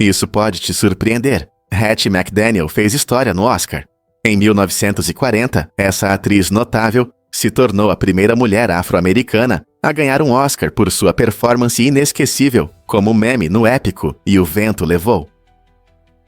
Isso pode te surpreender. Hattie McDaniel fez história no Oscar. Em 1940, essa atriz notável se tornou a primeira mulher afro-americana a ganhar um Oscar por sua performance inesquecível como meme no épico E o Vento Levou.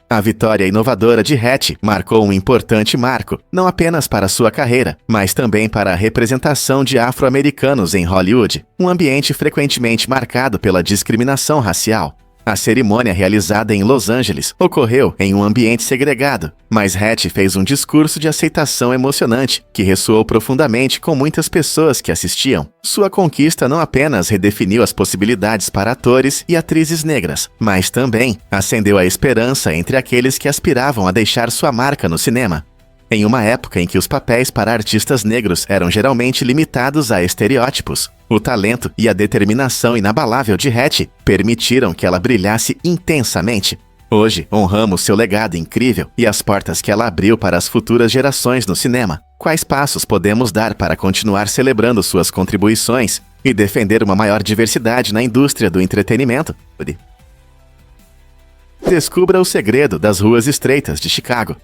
A vitória inovadora de Hattie marcou um importante marco, não apenas para sua carreira, mas também para a representação de afro-americanos em Hollywood, um ambiente frequentemente marcado pela discriminação racial. A cerimônia realizada em Los Angeles ocorreu em um ambiente segregado, mas Hattie fez um discurso de aceitação emocionante que ressoou profundamente com muitas pessoas que assistiam. Sua conquista não apenas redefiniu as possibilidades para atores e atrizes negras, mas também acendeu a esperança entre aqueles que aspiravam a deixar sua marca no cinema. Em uma época em que os papéis para artistas negros eram geralmente limitados a estereótipos, o talento e a determinação inabalável de Hattie permitiram que ela brilhasse intensamente. Hoje, honramos seu legado incrível e as portas que ela abriu para as futuras gerações no cinema. Quais passos podemos dar para continuar celebrando suas contribuições e defender uma maior diversidade na indústria do entretenimento? Descubra o segredo das ruas estreitas de Chicago.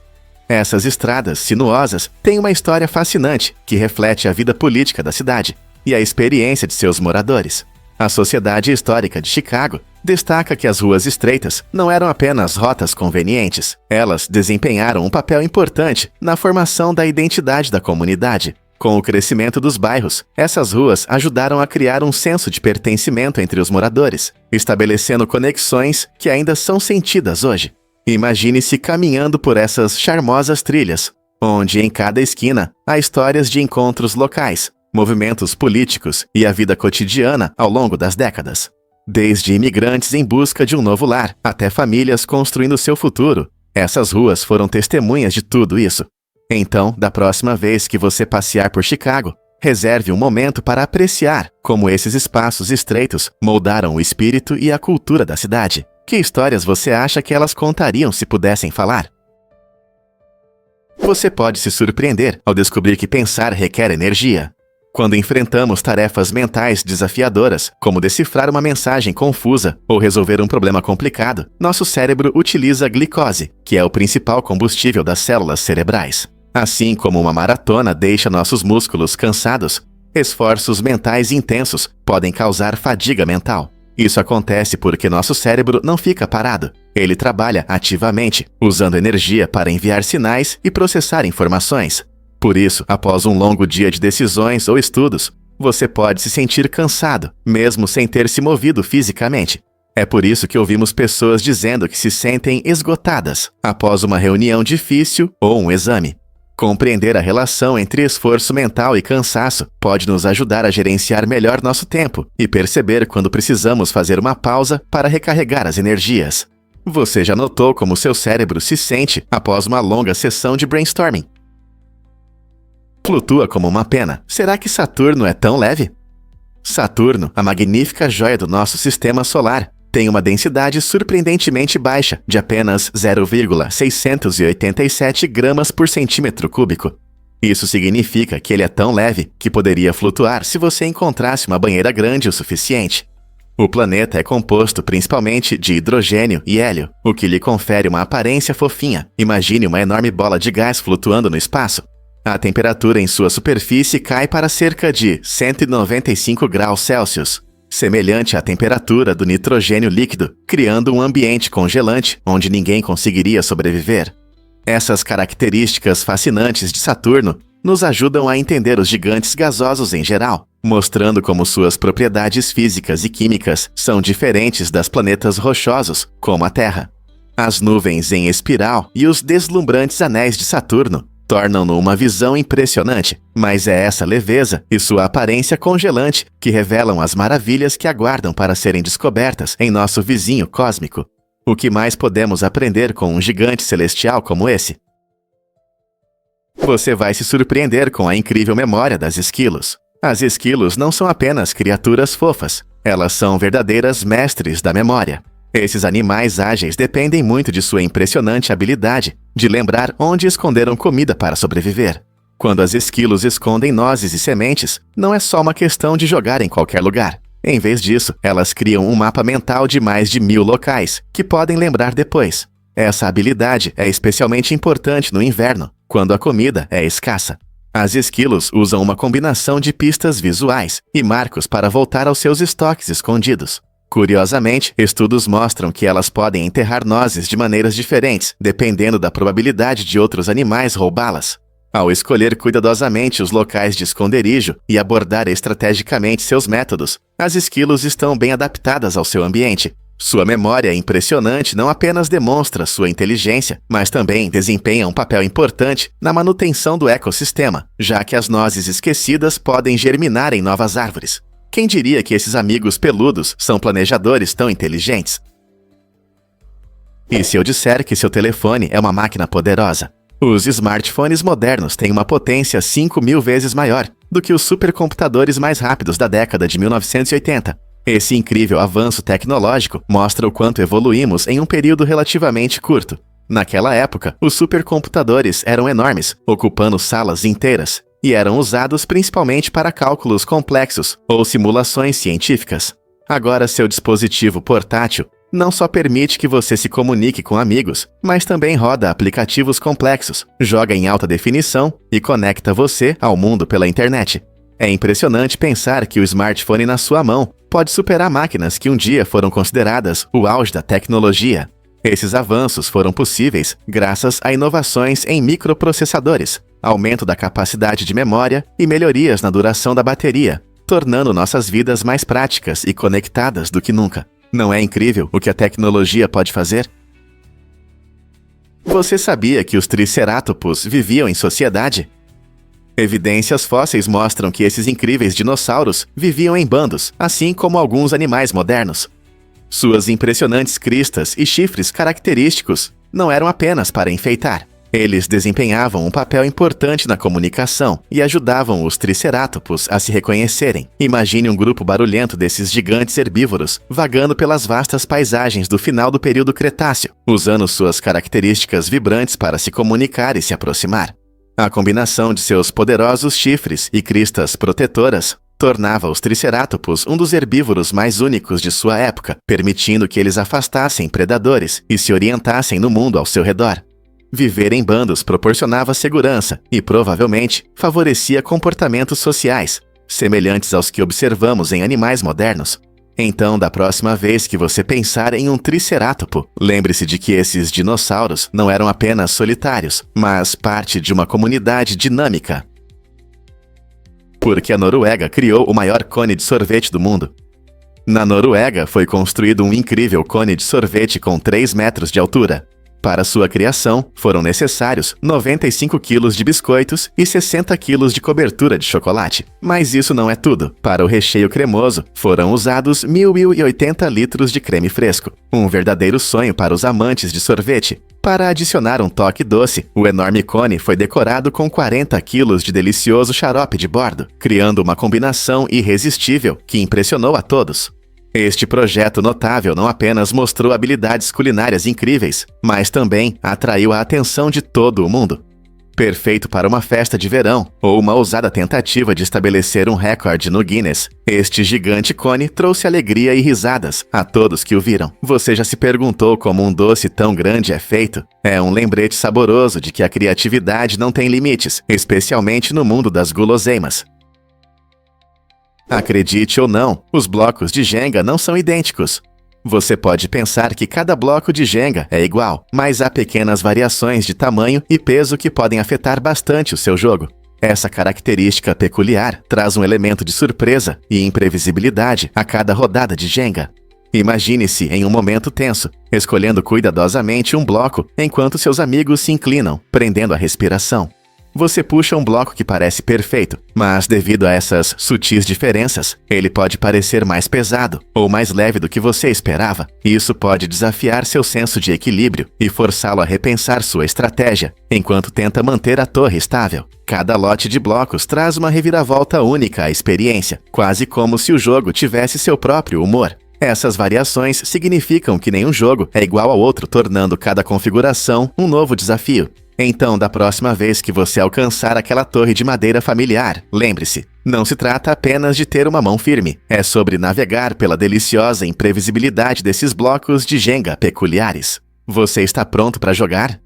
Essas estradas sinuosas têm uma história fascinante que reflete a vida política da cidade e a experiência de seus moradores. A Sociedade Histórica de Chicago destaca que as ruas estreitas não eram apenas rotas convenientes, elas desempenharam um papel importante na formação da identidade da comunidade. Com o crescimento dos bairros, essas ruas ajudaram a criar um senso de pertencimento entre os moradores, estabelecendo conexões que ainda são sentidas hoje. Imagine-se caminhando por essas charmosas trilhas, onde em cada esquina há histórias de encontros locais, movimentos políticos e a vida cotidiana ao longo das décadas. Desde imigrantes em busca de um novo lar, até famílias construindo seu futuro, essas ruas foram testemunhas de tudo isso. Então, da próxima vez que você passear por Chicago, reserve um momento para apreciar como esses espaços estreitos moldaram o espírito e a cultura da cidade. Que histórias você acha que elas contariam se pudessem falar? Você pode se surpreender ao descobrir que pensar requer energia. Quando enfrentamos tarefas mentais desafiadoras, como decifrar uma mensagem confusa ou resolver um problema complicado, nosso cérebro utiliza a glicose, que é o principal combustível das células cerebrais. Assim como uma maratona deixa nossos músculos cansados, esforços mentais intensos podem causar fadiga mental. Isso acontece porque nosso cérebro não fica parado. Ele trabalha ativamente, usando energia para enviar sinais e processar informações. Por isso, após um longo dia de decisões ou estudos, você pode se sentir cansado, mesmo sem ter se movido fisicamente. É por isso que ouvimos pessoas dizendo que se sentem esgotadas após uma reunião difícil ou um exame. Compreender a relação entre esforço mental e cansaço pode nos ajudar a gerenciar melhor nosso tempo e perceber quando precisamos fazer uma pausa para recarregar as energias. Você já notou como seu cérebro se sente após uma longa sessão de brainstorming? Flutua como uma pena. Será que Saturno é tão leve? Saturno, a magnífica joia do nosso sistema solar, tem uma densidade surpreendentemente baixa, de apenas 0,687 gramas por centímetro cúbico. Isso significa que ele é tão leve que poderia flutuar se você encontrasse uma banheira grande o suficiente. O planeta é composto principalmente de hidrogênio e hélio, o que lhe confere uma aparência fofinha. Imagine uma enorme bola de gás flutuando no espaço. A temperatura em sua superfície cai para cerca de 195 graus Celsius, semelhante à temperatura do nitrogênio líquido, criando um ambiente congelante onde ninguém conseguiria sobreviver. Essas características fascinantes de Saturno nos ajudam a entender os gigantes gasosos em geral, mostrando como suas propriedades físicas e químicas são diferentes das planetas rochosos, como a Terra. As nuvens em espiral e os deslumbrantes anéis de Saturno tornam-no uma visão impressionante, mas é essa leveza e sua aparência congelante que revelam as maravilhas que aguardam para serem descobertas em nosso vizinho cósmico. O que mais podemos aprender com um gigante celestial como esse? Você vai se surpreender com a incrível memória das esquilos. As esquilos não são apenas criaturas fofas, elas são verdadeiras mestres da memória. Esses animais ágeis dependem muito de sua impressionante habilidade de lembrar onde esconderam comida para sobreviver. Quando as esquilos escondem nozes e sementes, não é só uma questão de jogar em qualquer lugar. Em vez disso, elas criam um mapa mental de mais de 1000 locais, que podem lembrar depois. Essa habilidade é especialmente importante no inverno, quando a comida é escassa. As esquilos usam uma combinação de pistas visuais e marcos para voltar aos seus estoques escondidos. Curiosamente, estudos mostram que elas podem enterrar nozes de maneiras diferentes, dependendo da probabilidade de outros animais roubá-las. Ao escolher cuidadosamente os locais de esconderijo e abordar estrategicamente seus métodos, as esquilos estão bem adaptadas ao seu ambiente. Sua memória impressionante não apenas demonstra sua inteligência, mas também desempenha um papel importante na manutenção do ecossistema, já que as nozes esquecidas podem germinar em novas árvores. Quem diria que esses amigos peludos são planejadores tão inteligentes? E se eu disser que seu telefone é uma máquina poderosa? Os smartphones modernos têm uma potência 5.000 vezes maior do que os supercomputadores mais rápidos da década de 1980. Esse incrível avanço tecnológico mostra o quanto evoluímos em um período relativamente curto. Naquela época, os supercomputadores eram enormes, ocupando salas inteiras, e eram usados principalmente para cálculos complexos ou simulações científicas. Agora, seu dispositivo portátil não só permite que você se comunique com amigos, mas também roda aplicativos complexos, joga em alta definição e conecta você ao mundo pela internet. É impressionante pensar que o smartphone na sua mão pode superar máquinas que um dia foram consideradas o auge da tecnologia. Esses avanços foram possíveis graças a inovações em microprocessadores, aumento da capacidade de memória e melhorias na duração da bateria, tornando nossas vidas mais práticas e conectadas do que nunca. Não é incrível o que a tecnologia pode fazer? Você sabia que os triceratopos viviam em sociedade? Evidências fósseis mostram que esses incríveis dinossauros viviam em bandos, assim como alguns animais modernos. Suas impressionantes cristas e chifres característicos não eram apenas para enfeitar. Eles desempenhavam um papel importante na comunicação e ajudavam os triceratopos a se reconhecerem. Imagine um grupo barulhento desses gigantes herbívoros vagando pelas vastas paisagens do final do período Cretáceo, usando suas características vibrantes para se comunicar e se aproximar. A combinação de seus poderosos chifres e cristas protetoras tornava os triceratopos um dos herbívoros mais únicos de sua época, permitindo que eles afastassem predadores e se orientassem no mundo ao seu redor. Viver em bandos proporcionava segurança e, provavelmente, favorecia comportamentos sociais, semelhantes aos que observamos em animais modernos. Então, da próxima vez que você pensar em um triceratopo, lembre-se de que esses dinossauros não eram apenas solitários, mas parte de uma comunidade dinâmica. Porque a Noruega criou o maior cone de sorvete do mundo. Na Noruega foi construído um incrível cone de sorvete com 3 metros de altura. Para sua criação, foram necessários 95 quilos de biscoitos e 60 quilos de cobertura de chocolate. Mas isso não é tudo. Para o recheio cremoso, foram usados 1.080 litros de creme fresco. Um verdadeiro sonho para os amantes de sorvete. Para adicionar um toque doce, o enorme cone foi decorado com 40 quilos de delicioso xarope de bordo, criando uma combinação irresistível que impressionou a todos. Este projeto notável não apenas mostrou habilidades culinárias incríveis, mas também atraiu a atenção de todo o mundo. Perfeito para uma festa de verão ou uma ousada tentativa de estabelecer um recorde no Guinness, este gigante cone trouxe alegria e risadas a todos que o viram. Você já se perguntou como um doce tão grande é feito? É um lembrete saboroso de que a criatividade não tem limites, especialmente no mundo das guloseimas. Acredite ou não, os blocos de Jenga não são idênticos. Você pode pensar que cada bloco de Jenga é igual, mas há pequenas variações de tamanho e peso que podem afetar bastante o seu jogo. Essa característica peculiar traz um elemento de surpresa e imprevisibilidade a cada rodada de Jenga. Imagine-se em um momento tenso, escolhendo cuidadosamente um bloco enquanto seus amigos se inclinam, prendendo a respiração. Você puxa um bloco que parece perfeito, mas devido a essas sutis diferenças, ele pode parecer mais pesado ou mais leve do que você esperava. Isso pode desafiar seu senso de equilíbrio e forçá-lo a repensar sua estratégia, enquanto tenta manter a torre estável. Cada lote de blocos traz uma reviravolta única à experiência, quase como se o jogo tivesse seu próprio humor. Essas variações significam que nenhum jogo é igual ao outro, tornando cada configuração um novo desafio. Então, da próxima vez que você alcançar aquela torre de madeira familiar, lembre-se, Não se trata apenas de ter uma mão firme, é sobre navegar pela deliciosa imprevisibilidade desses blocos de Jenga peculiares. Você está pronto para jogar?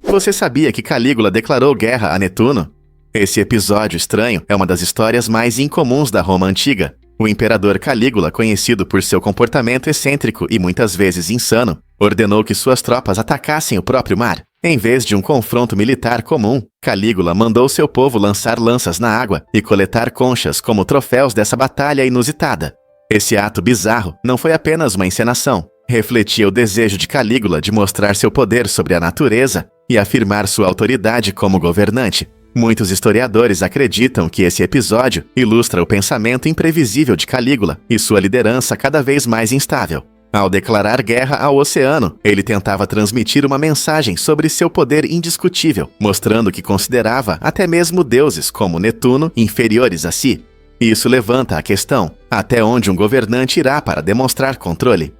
Você sabia que Calígula declarou guerra a Netuno? Esse episódio estranho é uma das histórias mais incomuns da Roma antiga. O imperador Calígula, conhecido por seu comportamento excêntrico e muitas vezes insano, ordenou que suas tropas atacassem o próprio mar. Em vez de um confronto militar comum, Calígula mandou seu povo lançar lanças na água e coletar conchas como troféus dessa batalha inusitada. Esse ato bizarro não foi apenas uma encenação, refletia o desejo de Calígula de mostrar seu poder sobre a natureza e afirmar sua autoridade como governante. Muitos historiadores acreditam que esse episódio ilustra o pensamento imprevisível de Calígula e sua liderança cada vez mais instável. Ao declarar guerra ao oceano, ele tentava transmitir uma mensagem sobre seu poder indiscutível, mostrando que considerava até mesmo deuses como Netuno inferiores a si. Isso levanta a questão: até onde um governante irá para demonstrar controle?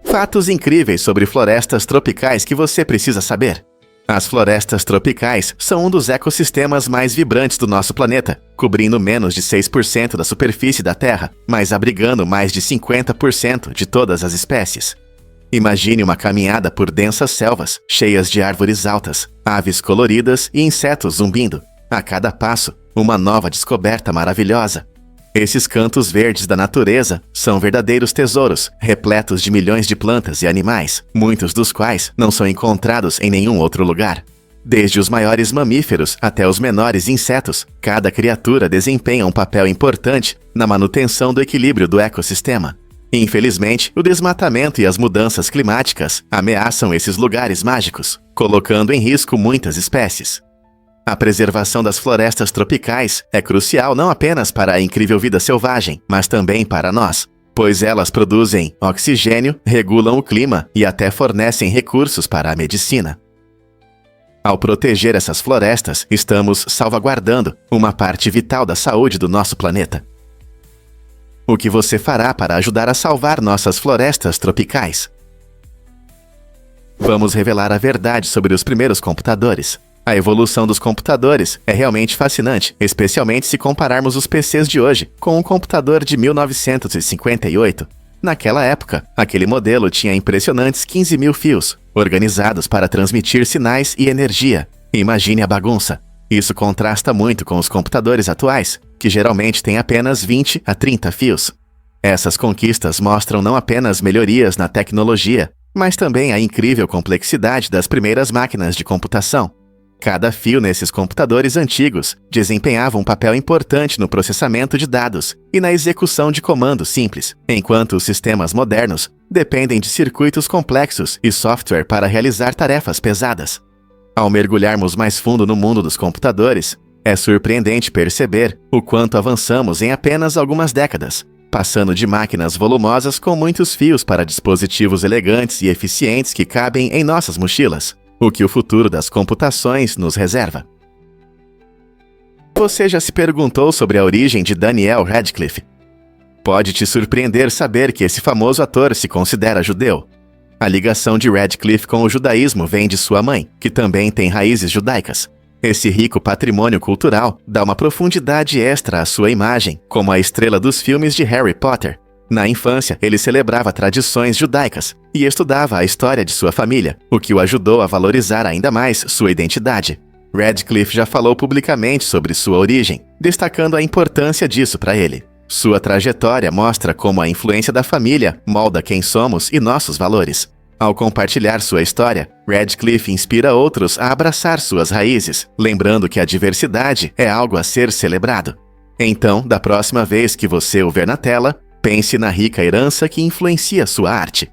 Fatos incríveis sobre florestas tropicais que você precisa saber. As florestas tropicais são um dos ecossistemas mais vibrantes do nosso planeta, cobrindo menos de 6% da superfície da Terra, mas abrigando mais de 50% de todas as espécies. Imagine uma caminhada por densas selvas, cheias de árvores altas, aves coloridas e insetos zumbindo. A cada passo, uma nova descoberta maravilhosa. Esses cantos verdes da natureza são verdadeiros tesouros, repletos de milhões de plantas e animais, muitos dos quais não são encontrados em nenhum outro lugar. Desde os maiores mamíferos até os menores insetos, cada criatura desempenha um papel importante na manutenção do equilíbrio do ecossistema. Infelizmente, o desmatamento e as mudanças climáticas ameaçam esses lugares mágicos, colocando em risco muitas espécies. A preservação das florestas tropicais é crucial não apenas para a incrível vida selvagem, mas também para nós, pois elas produzem oxigênio, regulam o clima e até fornecem recursos para a medicina. Ao proteger essas florestas, estamos salvaguardando uma parte vital da saúde do nosso planeta. O que você fará para ajudar a salvar nossas florestas tropicais? Vamos revelar a verdade sobre os primeiros computadores. A evolução dos computadores é realmente fascinante, especialmente se compararmos os PCs de hoje com um computador de 1958. Naquela época, aquele modelo tinha impressionantes 15 mil fios, organizados para transmitir sinais e energia. Imagine a bagunça. Isso contrasta muito com os computadores atuais, que geralmente têm apenas 20 a 30 fios. Essas conquistas mostram não apenas melhorias na tecnologia, mas também a incrível complexidade das primeiras máquinas de computação. Cada fio nesses computadores antigos desempenhava um papel importante no processamento de dados e na execução de comandos simples, enquanto os sistemas modernos dependem de circuitos complexos e software para realizar tarefas pesadas. Ao mergulharmos mais fundo no mundo dos computadores, é surpreendente perceber o quanto avançamos em apenas algumas décadas, passando de máquinas volumosas com muitos fios para dispositivos elegantes e eficientes que cabem em nossas mochilas. O que o futuro das computações nos reserva. Você já se perguntou sobre a origem de Daniel Radcliffe? Pode te surpreender saber que esse famoso ator se considera judeu. A ligação de Radcliffe com o judaísmo vem de sua mãe, que também tem raízes judaicas. Esse rico patrimônio cultural dá uma profundidade extra à sua imagem, como a estrela dos filmes de Harry Potter. Na infância, ele celebrava tradições judaicas e estudava a história de sua família, o que o ajudou a valorizar ainda mais sua identidade. Radcliffe já falou publicamente sobre sua origem, destacando a importância disso para ele. Sua trajetória mostra como a influência da família molda quem somos e nossos valores. Ao compartilhar sua história, Radcliffe inspira outros a abraçar suas raízes, lembrando que a diversidade é algo a ser celebrado. Então, da próxima vez que você o ver na tela, pense na rica herança que influencia sua arte.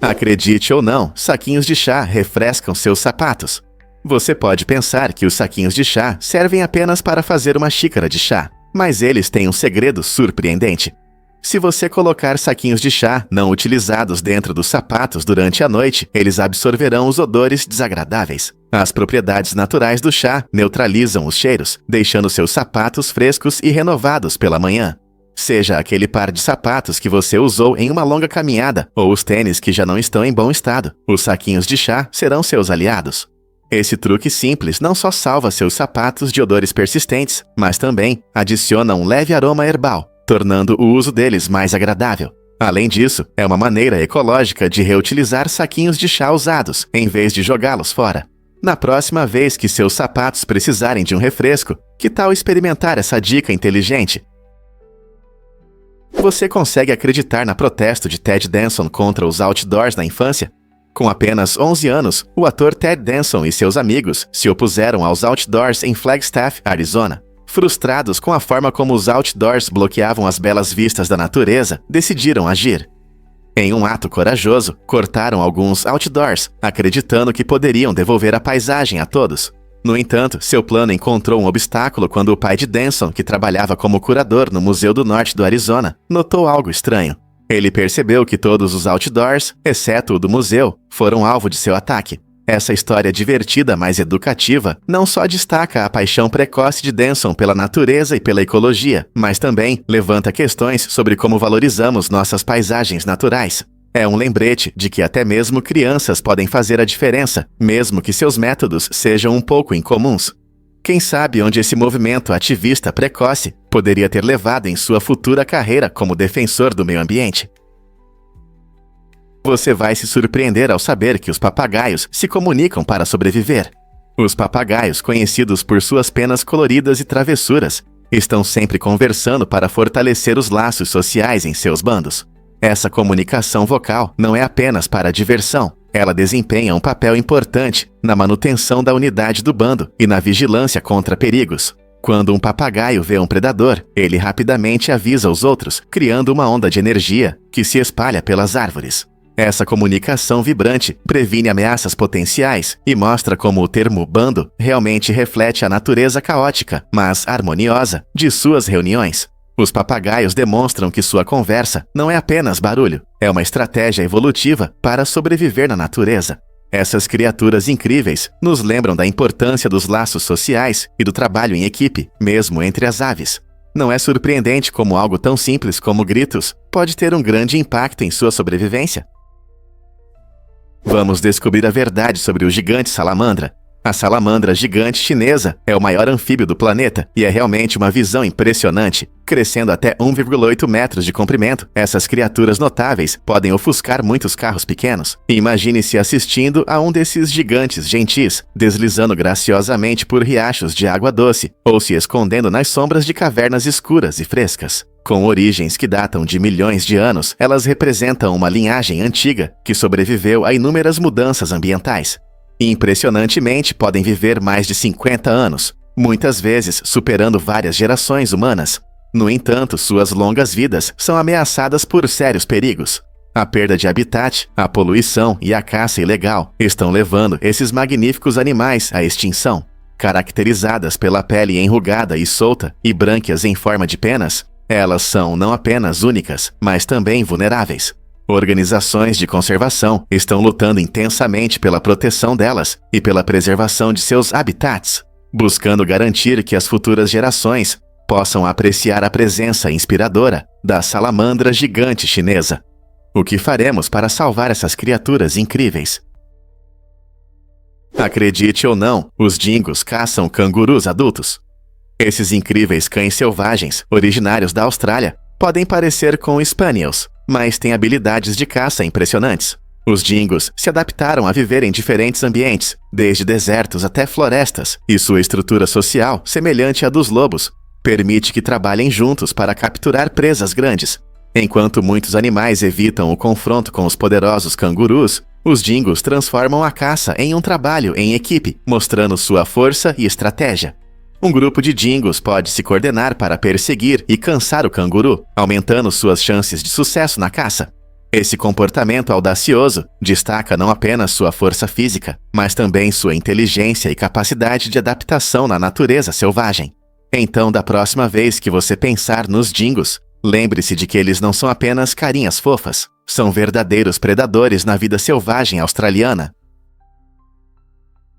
Acredite ou não, saquinhos de chá refrescam seus sapatos. Você pode pensar que os saquinhos de chá servem apenas para fazer uma xícara de chá, mas eles têm um segredo surpreendente. Se você colocar saquinhos de chá não utilizados dentro dos sapatos durante a noite, eles absorverão os odores desagradáveis. As propriedades naturais do chá neutralizam os cheiros, deixando seus sapatos frescos e renovados pela manhã. Seja aquele par de sapatos que você usou em uma longa caminhada ou os tênis que já não estão em bom estado, os saquinhos de chá serão seus aliados. Esse truque simples não só salva seus sapatos de odores persistentes, mas também adiciona um leve aroma herbal, tornando o uso deles mais agradável. Além disso, é uma maneira ecológica de reutilizar saquinhos de chá usados, em vez de jogá-los fora. Na próxima vez que seus sapatos precisarem de um refresco, que tal experimentar essa dica inteligente? Você consegue acreditar no protesto de Ted Danson contra os outdoors na infância? Com apenas 11 anos, o ator Ted Danson e seus amigos se opuseram aos outdoors em Flagstaff, Arizona. Frustrados com a forma como os outdoors bloqueavam as belas vistas da natureza, decidiram agir. Em um ato corajoso, cortaram alguns outdoors, acreditando que poderiam devolver a paisagem a todos. No entanto, seu plano encontrou um obstáculo quando o pai de Danson, que trabalhava como curador no Museu do Norte do Arizona, notou algo estranho. Ele percebeu que todos os outdoors, exceto o do museu, foram alvo de seu ataque. Essa história divertida, mas educativa, não só destaca a paixão precoce de Danson pela natureza e pela ecologia, mas também levanta questões sobre como valorizamos nossas paisagens naturais. É um lembrete de que até mesmo crianças podem fazer a diferença, mesmo que seus métodos sejam um pouco incomuns. Quem sabe onde esse movimento ativista precoce poderia ter levado em sua futura carreira como defensor do meio ambiente? Você vai se surpreender ao saber que os papagaios se comunicam para sobreviver. Os papagaios, conhecidos por suas penas coloridas e travessuras, estão sempre conversando para fortalecer os laços sociais em seus bandos. Essa comunicação vocal não é apenas para a diversão, ela desempenha um papel importante na manutenção da unidade do bando e na vigilância contra perigos. Quando um papagaio vê um predador, ele rapidamente avisa os outros, criando uma onda de energia que se espalha pelas árvores. Essa comunicação vibrante previne ameaças potenciais e mostra como o termo bando realmente reflete a natureza caótica, mas harmoniosa, de suas reuniões. Os papagaios demonstram que sua conversa não é apenas barulho, é uma estratégia evolutiva para sobreviver na natureza. Essas criaturas incríveis nos lembram da importância dos laços sociais e do trabalho em equipe, mesmo entre as aves. Não é surpreendente como algo tão simples como gritos pode ter um grande impacto em sua sobrevivência? Vamos descobrir a verdade sobre o gigante salamandra. A salamandra gigante chinesa é o maior anfíbio do planeta e é realmente uma visão impressionante. Crescendo até 1,8 metros de comprimento, essas criaturas notáveis podem ofuscar muitos carros pequenos. Imagine-se assistindo a um desses gigantes gentis, deslizando graciosamente por riachos de água doce ou se escondendo nas sombras de cavernas escuras e frescas. Com origens que datam de milhões de anos, elas representam uma linhagem antiga que sobreviveu a inúmeras mudanças ambientais. Impressionantemente, podem viver mais de 50 anos, muitas vezes superando várias gerações humanas. No entanto, suas longas vidas são ameaçadas por sérios perigos. A perda de habitat, a poluição e a caça ilegal estão levando esses magníficos animais à extinção. Caracterizadas pela pele enrugada e solta e brânquias em forma de penas, elas são não apenas únicas, mas também vulneráveis. Organizações de conservação estão lutando intensamente pela proteção delas e pela preservação de seus habitats, buscando garantir que as futuras gerações possam apreciar a presença inspiradora da salamandra gigante chinesa. O que faremos para salvar essas criaturas incríveis? Acredite ou não, os dingos caçam cangurus adultos. Esses incríveis cães selvagens, originários da Austrália, podem parecer com spaniels, mas têm habilidades de caça impressionantes. Os dingos se adaptaram a viver em diferentes ambientes, desde desertos até florestas, e sua estrutura social, semelhante à dos lobos, permite que trabalhem juntos para capturar presas grandes. Enquanto muitos animais evitam o confronto com os poderosos cangurus, os dingos transformam a caça em um trabalho em equipe, mostrando sua força e estratégia. Um grupo de dingos pode se coordenar para perseguir e caçar o canguru, aumentando suas chances de sucesso na caça. Esse comportamento audacioso destaca não apenas sua força física, mas também sua inteligência e capacidade de adaptação na natureza selvagem. Então, da próxima vez que você pensar nos dingos, lembre-se de que eles não são apenas carinhas fofas, são verdadeiros predadores na vida selvagem australiana.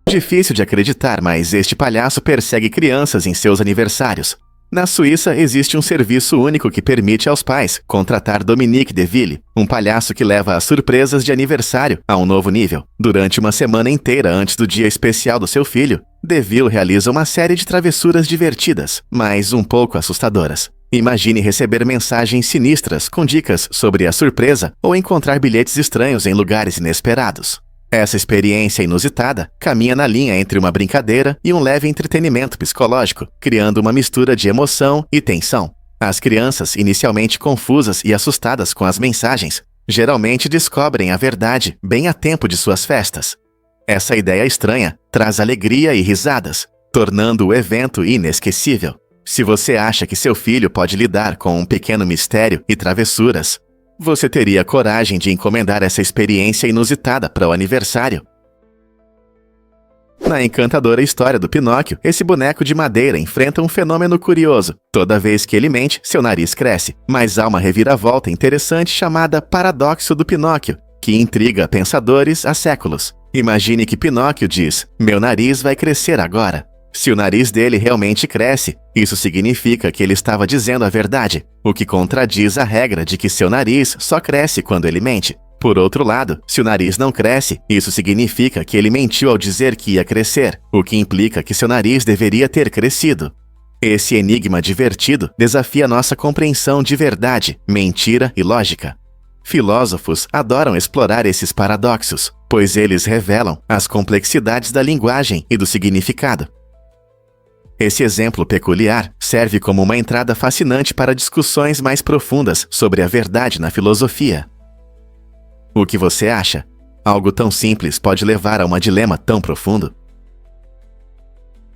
Difícil de acreditar, mas este palhaço persegue crianças em seus aniversários. Na Suíça, existe um serviço único que permite aos pais contratar Dominique Deville, um palhaço que leva as surpresas de aniversário a um novo nível. Durante uma semana inteira antes do dia especial do seu filho, Deville realiza uma série de travessuras divertidas, mas um pouco assustadoras. Imagine receber mensagens sinistras com dicas sobre a surpresa ou encontrar bilhetes estranhos em lugares inesperados. Essa experiência inusitada caminha na linha entre uma brincadeira e um leve entretenimento psicológico, criando uma mistura de emoção e tensão. As crianças, inicialmente confusas e assustadas com as mensagens, geralmente descobrem a verdade bem a tempo de suas festas. Essa ideia estranha traz alegria e risadas, tornando o evento inesquecível. Se você acha que seu filho pode lidar com um pequeno mistério e travessuras, você teria coragem de encomendar essa experiência inusitada para o aniversário? Na encantadora história do Pinóquio, esse boneco de madeira enfrenta um fenômeno curioso. Toda vez que ele mente, seu nariz cresce. Mas há uma reviravolta interessante chamada Paradoxo do Pinóquio, que intriga pensadores há séculos. Imagine que Pinóquio diz: "Meu nariz vai crescer agora." Se o nariz dele realmente cresce, isso significa que ele estava dizendo a verdade, o que contradiz a regra de que seu nariz só cresce quando ele mente. Por outro lado, se o nariz não cresce, isso significa que ele mentiu ao dizer que ia crescer, o que implica que seu nariz deveria ter crescido. Esse enigma divertido desafia nossa compreensão de verdade, mentira e lógica. Filósofos adoram explorar esses paradoxos, pois eles revelam as complexidades da linguagem e do significado. Esse exemplo peculiar serve como uma entrada fascinante para discussões mais profundas sobre a verdade na filosofia. O que você acha? Algo tão simples pode levar a um dilema tão profundo?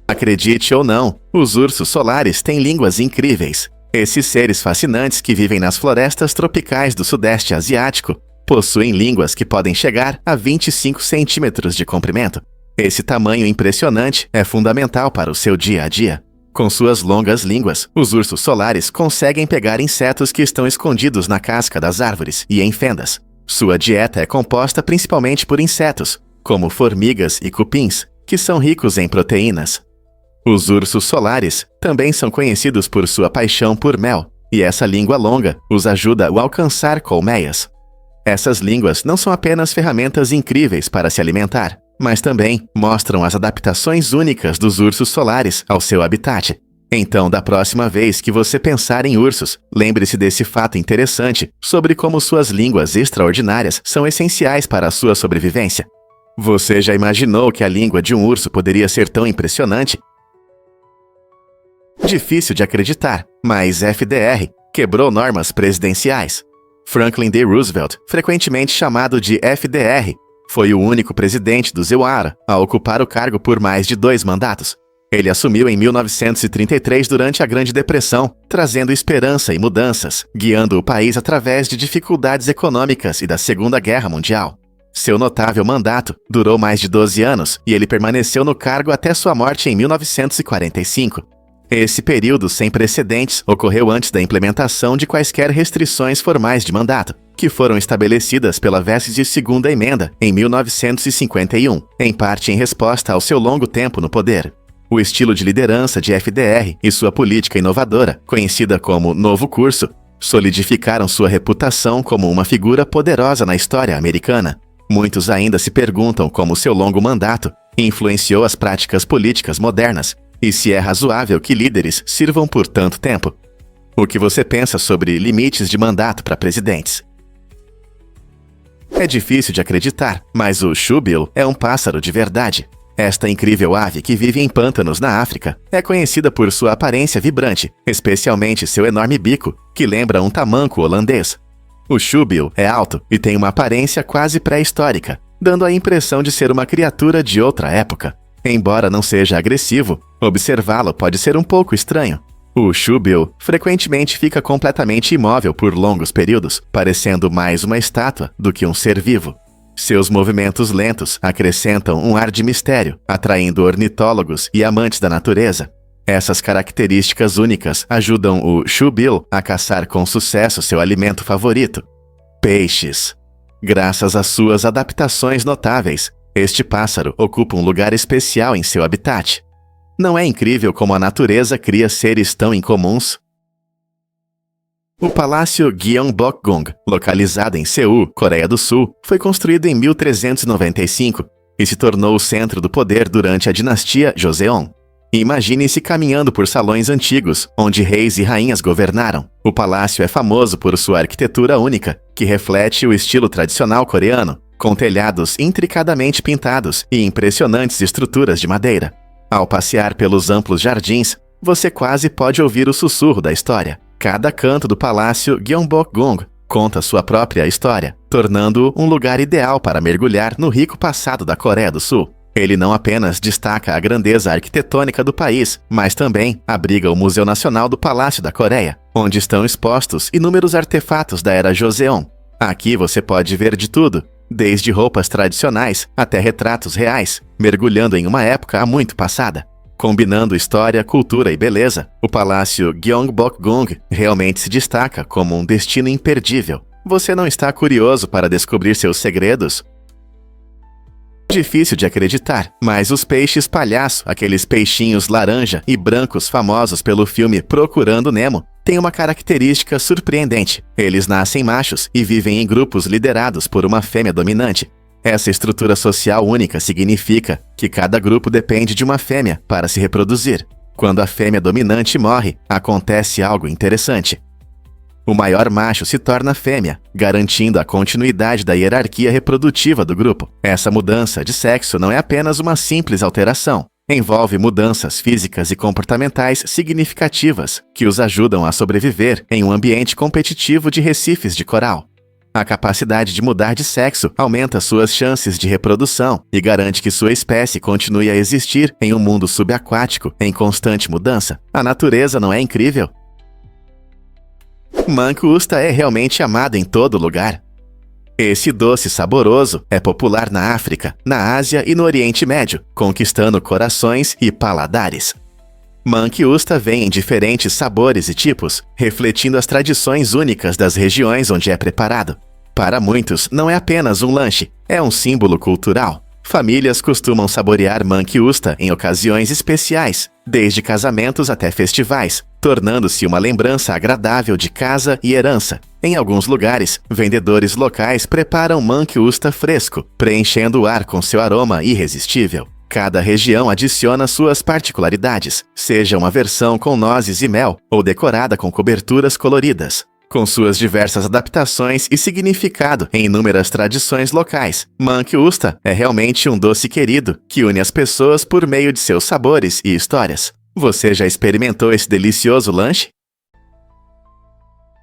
Acredite ou não, os ursos solares têm línguas incríveis. Esses seres fascinantes que vivem nas florestas tropicais do Sudeste Asiático possuem línguas que podem chegar a 25 centímetros de comprimento. Esse tamanho impressionante é fundamental para o seu dia a dia. Com suas longas línguas, os ursos solares conseguem pegar insetos que estão escondidos na casca das árvores e em fendas. Sua dieta é composta principalmente por insetos, como formigas e cupins, que são ricos em proteínas. Os ursos solares também são conhecidos por sua paixão por mel, e essa língua longa os ajuda a alcançar colmeias. Essas línguas não são apenas ferramentas incríveis para se alimentar, mas também mostram as adaptações únicas dos ursos solares ao seu habitat. Então, da próxima vez que você pensar em ursos, lembre-se desse fato interessante sobre como suas línguas extraordinárias são essenciais para a sua sobrevivência. Você já imaginou que a língua de um urso poderia ser tão impressionante? Difícil de acreditar, mas FDR quebrou normas presidenciais. Franklin D. Roosevelt, frequentemente chamado de FDR, foi o único presidente do ZEUARA a ocupar o cargo por mais de 2 mandatos. Ele assumiu em 1933 durante a Grande Depressão, trazendo esperança e mudanças, guiando o país através de dificuldades econômicas e da Segunda Guerra Mundial. Seu notável mandato durou mais de 12 anos e ele permaneceu no cargo até sua morte em 1945. Esse período sem precedentes ocorreu antes da implementação de quaisquer restrições formais de mandato, que foram estabelecidas pela 22ª Emenda em 1951, em parte em resposta ao seu longo tempo no poder. O estilo de liderança de FDR e sua política inovadora, conhecida como Novo Curso, solidificaram sua reputação como uma figura poderosa na história americana. Muitos ainda se perguntam como seu longo mandato influenciou as práticas políticas modernas e se é razoável que líderes sirvam por tanto tempo. O que você pensa sobre limites de mandato para presidentes? É difícil de acreditar, mas o shoebill é um pássaro de verdade. Esta incrível ave que vive em pântanos na África é conhecida por sua aparência vibrante, especialmente seu enorme bico, que lembra um tamanco holandês. O shoebill é alto e tem uma aparência quase pré-histórica, dando a impressão de ser uma criatura de outra época. Embora não seja agressivo, observá-lo pode ser um pouco estranho. O shoebill frequentemente fica completamente imóvel por longos períodos, parecendo mais uma estátua do que um ser vivo. Seus movimentos lentos acrescentam um ar de mistério, atraindo ornitólogos e amantes da natureza. Essas características únicas ajudam o shoebill a caçar com sucesso seu alimento favorito: peixes. Graças às suas adaptações notáveis, este pássaro ocupa um lugar especial em seu habitat. Não é incrível como a natureza cria seres tão incomuns? O Palácio Gyeongbokgung, localizado em Seul, Coreia do Sul, foi construído em 1395 e se tornou o centro do poder durante a dinastia Joseon. Imagine-se caminhando por salões antigos, onde reis e rainhas governaram. O palácio é famoso por sua arquitetura única, que reflete o estilo tradicional coreano, com telhados intricadamente pintados e impressionantes estruturas de madeira. Ao passear pelos amplos jardins, você quase pode ouvir o sussurro da história. Cada canto do Palácio Gyeongbokgung conta sua própria história, tornando-o um lugar ideal para mergulhar no rico passado da Coreia do Sul. Ele não apenas destaca a grandeza arquitetônica do país, mas também abriga o Museu Nacional do Palácio da Coreia, onde estão expostos inúmeros artefatos da era Joseon. Aqui você pode ver de tudo, desde roupas tradicionais até retratos reais, mergulhando em uma época há muito passada. Combinando história, cultura e beleza, o Palácio Gyeongbokgung realmente se destaca como um destino imperdível. Você não está curioso para descobrir seus segredos? Difícil de acreditar, mas os peixes palhaço, aqueles peixinhos laranja e brancos famosos pelo filme Procurando Nemo, têm uma característica surpreendente. Eles nascem machos e vivem em grupos liderados por uma fêmea dominante. Essa estrutura social única significa que cada grupo depende de uma fêmea para se reproduzir. Quando a fêmea dominante morre, acontece algo interessante. O maior macho se torna fêmea, garantindo a continuidade da hierarquia reprodutiva do grupo. Essa mudança de sexo não é apenas uma simples alteração. Envolve mudanças físicas e comportamentais significativas que os ajudam a sobreviver em um ambiente competitivo de recifes de coral. A capacidade de mudar de sexo aumenta suas chances de reprodução e garante que sua espécie continue a existir em um mundo subaquático em constante mudança. A natureza não é incrível? Mangusta é realmente amado em todo lugar. Esse doce saboroso é popular na África, na Ásia e no Oriente Médio, conquistando corações e paladares. Mangusta vem em diferentes sabores e tipos, refletindo as tradições únicas das regiões onde é preparado. Para muitos, não é apenas um lanche, é um símbolo cultural. Famílias costumam saborear mangusta em ocasiões especiais, desde casamentos até festivais, tornando-se uma lembrança agradável de casa e herança. Em alguns lugares, vendedores locais preparam mangusta fresco, preenchendo o ar com seu aroma irresistível. Cada região adiciona suas particularidades, seja uma versão com nozes e mel ou decorada com coberturas coloridas. Com suas diversas adaptações e significado em inúmeras tradições locais, mangusta é realmente um doce querido que une as pessoas por meio de seus sabores e histórias. Você já experimentou esse delicioso lanche?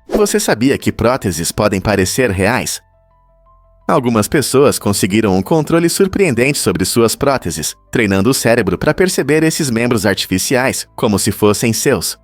Você sabia que próteses podem parecer reais? Algumas pessoas conseguiram um controle surpreendente sobre suas próteses, treinando o cérebro para perceber esses membros artificiais como se fossem seus.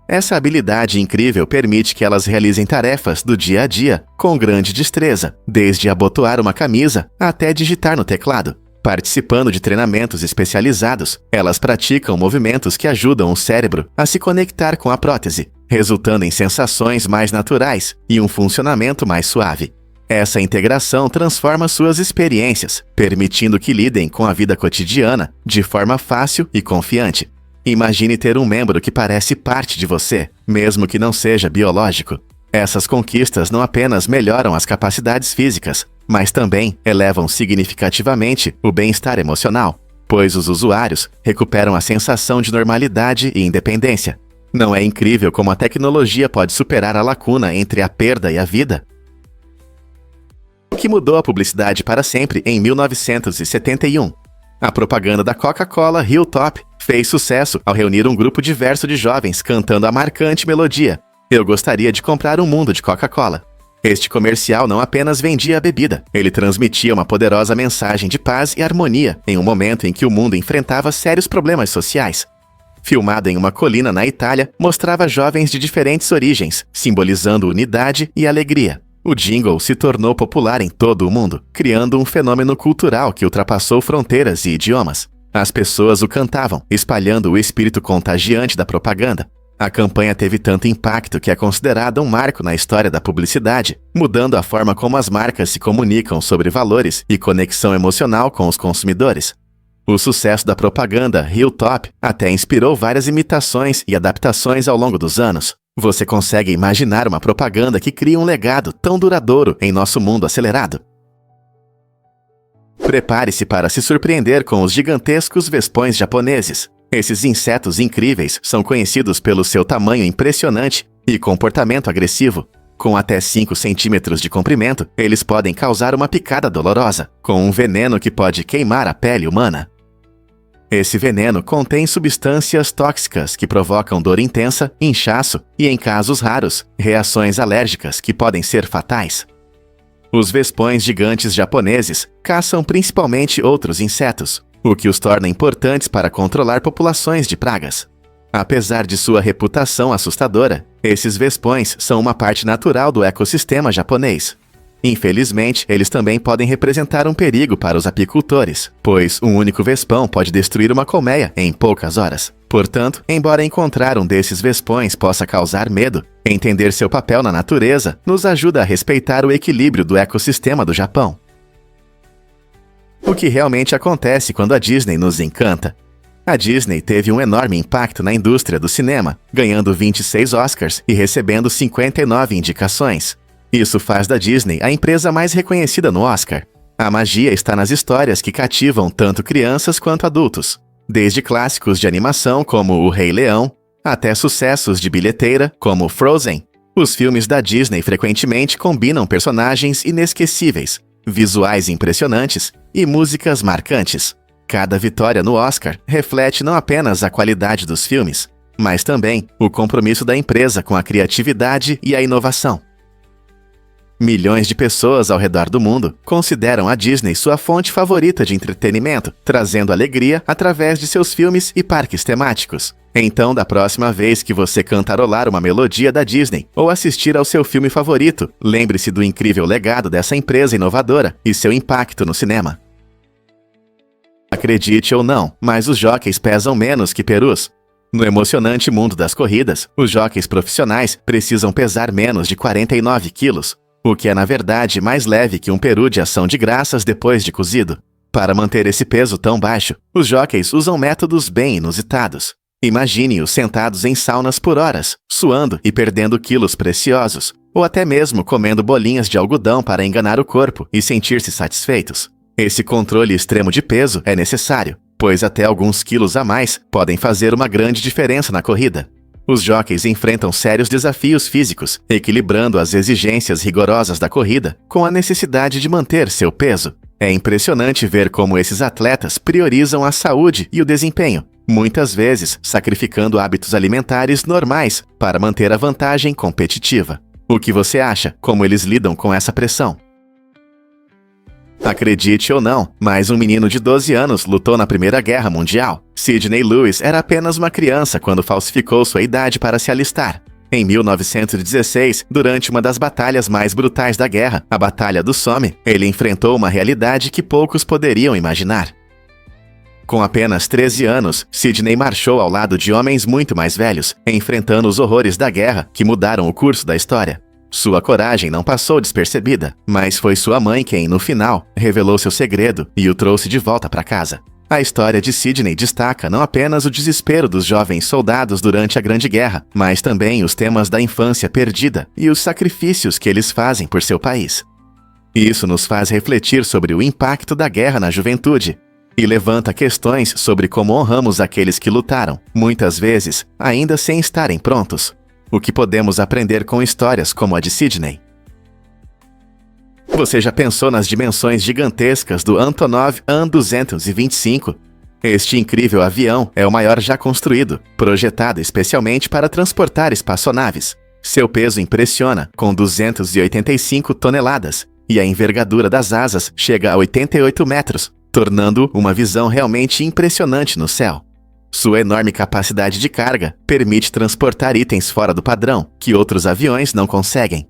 Essa habilidade incrível permite que elas realizem tarefas do dia a dia com grande destreza, desde abotoar uma camisa até digitar no teclado. Participando de treinamentos especializados, elas praticam movimentos que ajudam o cérebro a se conectar com a prótese, resultando em sensações mais naturais e um funcionamento mais suave. Essa integração transforma suas experiências, permitindo que lidem com a vida cotidiana de forma fácil e confiante. Imagine ter um membro que parece parte de você, mesmo que não seja biológico. Essas conquistas não apenas melhoram as capacidades físicas, mas também elevam significativamente o bem-estar emocional, pois os usuários recuperam a sensação de normalidade e independência. Não é incrível como a tecnologia pode superar a lacuna entre a perda e a vida? O que mudou a publicidade para sempre em 1971? A propaganda da Coca-Cola Hilltop fez sucesso ao reunir um grupo diverso de jovens cantando a marcante melodia "Eu gostaria de comprar um mundo de Coca-Cola". Este comercial não apenas vendia a bebida, ele transmitia uma poderosa mensagem de paz e harmonia em um momento em que o mundo enfrentava sérios problemas sociais. Filmado em uma colina na Itália, mostrava jovens de diferentes origens, simbolizando unidade e alegria. O jingle se tornou popular em todo o mundo, criando um fenômeno cultural que ultrapassou fronteiras e idiomas. As pessoas o cantavam, espalhando o espírito contagiante da propaganda. A campanha teve tanto impacto que é considerada um marco na história da publicidade, mudando a forma como as marcas se comunicam sobre valores e conexão emocional com os consumidores. O sucesso da propaganda Hilltop até inspirou várias imitações e adaptações ao longo dos anos. Você consegue imaginar uma propaganda que cria um legado tão duradouro em nosso mundo acelerado? Prepare-se para se surpreender com os gigantescos vespões japoneses. Esses insetos incríveis são conhecidos pelo seu tamanho impressionante e comportamento agressivo. Com até 5 centímetros de comprimento, eles podem causar uma picada dolorosa, com um veneno que pode queimar a pele humana. Esse veneno contém substâncias tóxicas que provocam dor intensa, inchaço e, em casos raros, reações alérgicas que podem ser fatais. Os vespões gigantes japoneses caçam principalmente outros insetos, o que os torna importantes para controlar populações de pragas. Apesar de sua reputação assustadora, esses vespões são uma parte natural do ecossistema japonês. Infelizmente, eles também podem representar um perigo para os apicultores, pois um único vespão pode destruir uma colmeia em poucas horas. Portanto, embora encontrar um desses vespões possa causar medo, entender seu papel na natureza nos ajuda a respeitar o equilíbrio do ecossistema do Japão. O que realmente acontece quando a Disney nos encanta? A Disney teve um enorme impacto na indústria do cinema, ganhando 26 Oscars e recebendo 59 indicações. Isso faz da Disney a empresa mais reconhecida no Oscar. A magia está nas histórias que cativam tanto crianças quanto adultos, desde clássicos de animação como O Rei Leão, até sucessos de bilheteira como Frozen. Os filmes da Disney frequentemente combinam personagens inesquecíveis, visuais impressionantes e músicas marcantes. Cada vitória no Oscar reflete não apenas a qualidade dos filmes, mas também o compromisso da empresa com a criatividade e a inovação. Milhões de pessoas ao redor do mundo consideram a Disney sua fonte favorita de entretenimento, trazendo alegria através de seus filmes e parques temáticos. Então, da próxima vez que você cantarolar uma melodia da Disney ou assistir ao seu filme favorito, lembre-se do incrível legado dessa empresa inovadora e seu impacto no cinema. Acredite ou não, mas os jockeys pesam menos que perus. No emocionante mundo das corridas, os jockeys profissionais precisam pesar menos de 49 quilos. O que é na verdade mais leve que um peru de ação de graças depois de cozido. Para manter esse peso tão baixo, os jockeys usam métodos bem inusitados. Imagine-os sentados em saunas por horas, suando e perdendo quilos preciosos, ou até mesmo comendo bolinhas de algodão para enganar o corpo e sentir-se satisfeitos. Esse controle extremo de peso é necessário, pois até alguns quilos a mais podem fazer uma grande diferença na corrida. Os jockeys enfrentam sérios desafios físicos, equilibrando as exigências rigorosas da corrida com a necessidade de manter seu peso. É impressionante ver como esses atletas priorizam a saúde e o desempenho, muitas vezes sacrificando hábitos alimentares normais para manter a vantagem competitiva. O que você acha? Como eles lidam com essa pressão? Acredite ou não, mas um menino de 12 anos lutou na Primeira Guerra Mundial. Sidney Lewis era apenas uma criança quando falsificou sua idade para se alistar. Em 1916, durante uma das batalhas mais brutais da guerra, a Batalha do Somme, ele enfrentou uma realidade que poucos poderiam imaginar. Com apenas 13 anos, Sidney marchou ao lado de homens muito mais velhos, enfrentando os horrores da guerra que mudaram o curso da história. Sua coragem não passou despercebida, mas foi sua mãe quem, no final, revelou seu segredo e o trouxe de volta para casa. A história de Sidney destaca não apenas o desespero dos jovens soldados durante a Grande Guerra, mas também os temas da infância perdida e os sacrifícios que eles fazem por seu país. Isso nos faz refletir sobre o impacto da guerra na juventude e levanta questões sobre como honramos aqueles que lutaram, muitas vezes ainda sem estarem prontos. O que podemos aprender com histórias como a de Sidney? Você já pensou nas dimensões gigantescas do Antonov An-225? Este incrível avião é o maior já construído, projetado especialmente para transportar espaçonaves. Seu peso impressiona, com 285 toneladas, e a envergadura das asas chega a 88 metros, tornando uma visão realmente impressionante no céu. Sua enorme capacidade de carga permite transportar itens fora do padrão, que outros aviões não conseguem.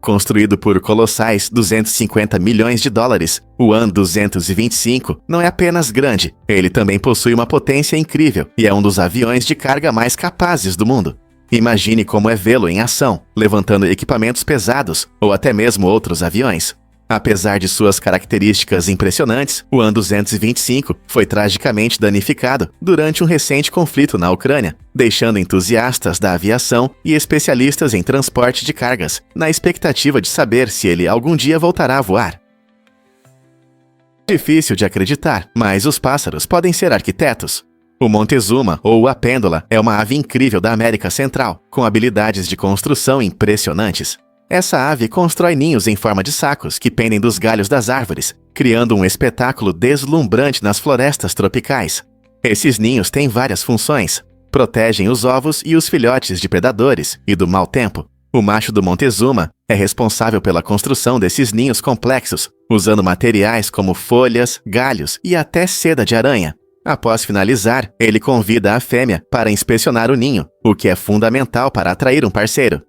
Construído por colossais 250 milhões de dólares, o An-225 não é apenas grande, ele também possui uma potência incrível e é um dos aviões de carga mais capazes do mundo. Imagine como é vê-lo em ação, levantando equipamentos pesados ou até mesmo outros aviões. Apesar de suas características impressionantes, o An-225 foi tragicamente danificado durante um recente conflito na Ucrânia, deixando entusiastas da aviação e especialistas em transporte de cargas na expectativa de saber se ele algum dia voltará a voar. Difícil de acreditar, mas os pássaros podem ser arquitetos. O Montezuma, ou a pêndula, é uma ave incrível da América Central, com habilidades de construção impressionantes. Essa ave constrói ninhos em forma de sacos que pendem dos galhos das árvores, criando um espetáculo deslumbrante nas florestas tropicais. Esses ninhos têm várias funções. Protegem os ovos e os filhotes de predadores e do mau tempo. O macho do Montezuma é responsável pela construção desses ninhos complexos, usando materiais como folhas, galhos e até seda de aranha. Após finalizar, ele convida a fêmea para inspecionar o ninho, o que é fundamental para atrair um parceiro.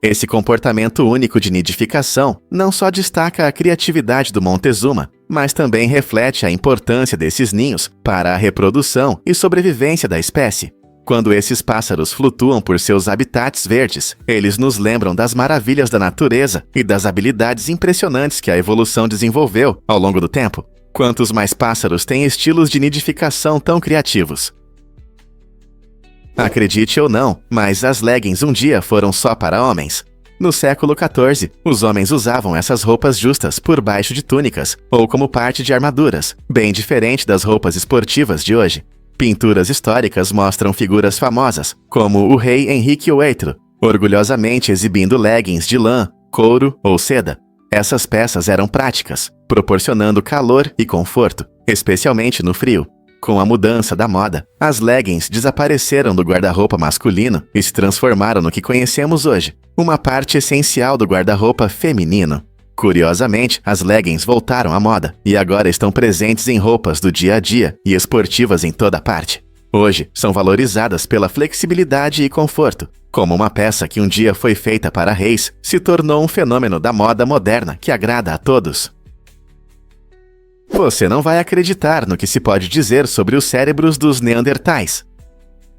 Esse comportamento único de nidificação não só destaca a criatividade do Montezuma, mas também reflete a importância desses ninhos para a reprodução e sobrevivência da espécie. Quando esses pássaros flutuam por seus habitats verdes, eles nos lembram das maravilhas da natureza e das habilidades impressionantes que a evolução desenvolveu ao longo do tempo. Quantos mais pássaros têm estilos de nidificação tão criativos? Acredite ou não, mas as leggings um dia foram só para homens. No século XIV, os homens usavam essas roupas justas por baixo de túnicas ou como parte de armaduras, bem diferente das roupas esportivas de hoje. Pinturas históricas mostram figuras famosas, como o rei Henrique VIII, orgulhosamente exibindo leggings de lã, couro ou seda. Essas peças eram práticas, proporcionando calor e conforto, especialmente no frio. Com a mudança da moda, as leggings desapareceram do guarda-roupa masculino e se transformaram no que conhecemos hoje, uma parte essencial do guarda-roupa feminino. Curiosamente, as leggings voltaram à moda e agora estão presentes em roupas do dia a dia e esportivas em toda parte. Hoje, são valorizadas pela flexibilidade e conforto. Como uma peça que um dia foi feita para reis, se tornou um fenômeno da moda moderna que agrada a todos. Você não vai acreditar no que se pode dizer sobre os cérebros dos neandertais.